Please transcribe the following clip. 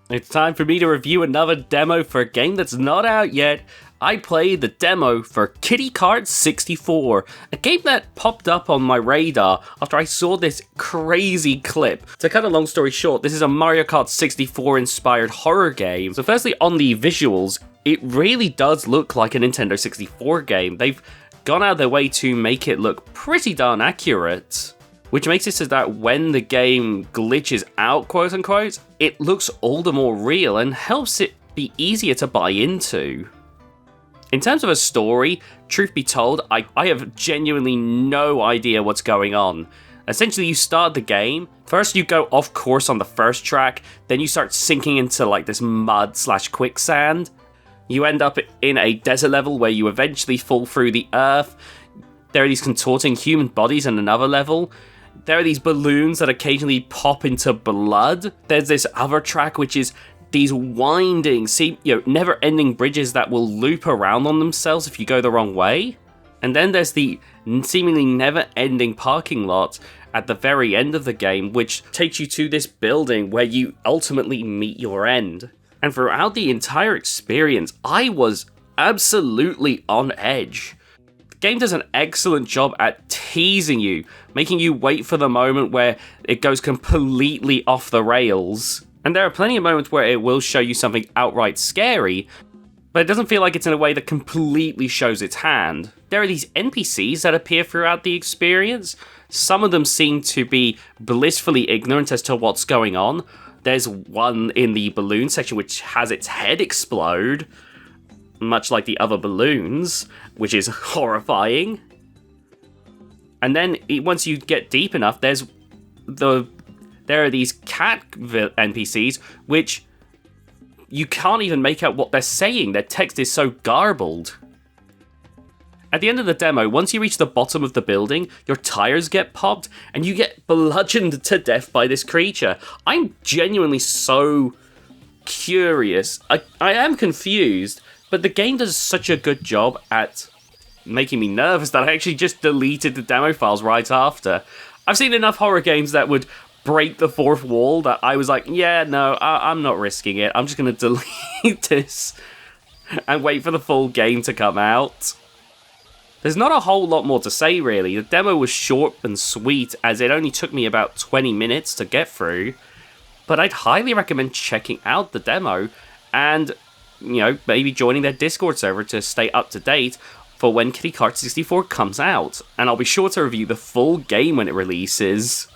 It's time for me to review another demo for a game that's not out yet. I played the demo for Kart 64, a game that popped up on my radar after I saw this crazy clip. To cut a long story short, this is a Mario Kart 64 inspired horror game. So firstly, on the visuals, it really does look like a Nintendo 64 game. They've gone out of their way to make it look pretty darn accurate, which makes it so that when the game glitches out, quote unquote, it looks all the more real and helps it be easier to buy into. In terms of a story, truth be told, I have genuinely no idea what's going on. Essentially, you start the game, first you go off course on the first track, then you start sinking into like this mud/quicksand. You end up in a desert level where you eventually fall through the earth. There are these contorting human bodies in another level. There are these balloons that occasionally pop into blood. There's this other track which is these winding, never-ending bridges that will loop around on themselves if you go the wrong way. And then there's the seemingly never-ending parking lot at the very end of the game, which takes you to this building where you ultimately meet your end. And throughout the entire experience, I was absolutely on edge. The game does an excellent job at teasing you, making you wait for the moment where it goes completely off the rails. And there are plenty of moments where it will show you something outright scary, but it doesn't feel like it's in a way that completely shows its hand. There are these NPCs that appear throughout the experience. Some of them seem to be blissfully ignorant as to what's going on. There's one in the balloon section which has its head explode, much like the other balloons, which is horrifying. And then once you get deep enough, there are these cat NPCs which you can't even make out what they're saying. Their text is so garbled. At the end of the demo, once you reach the bottom of the building, your tires get popped and you get bludgeoned to death by this creature. I'm genuinely so curious. I am confused, but the game does such a good job at making me nervous that I actually just deleted the demo files right after. I've seen enough horror games that would break the fourth wall that I was like, yeah, no, I'm not risking it. I'm just going to delete this and wait for the full game to come out. There's not a whole lot more to say, really. The demo was short and sweet, as it only took me about 20 minutes to get through. But I'd highly recommend checking out the demo and, maybe joining their Discord server to stay up to date for when Kart 64 comes out. And I'll be sure to review the full game when it releases.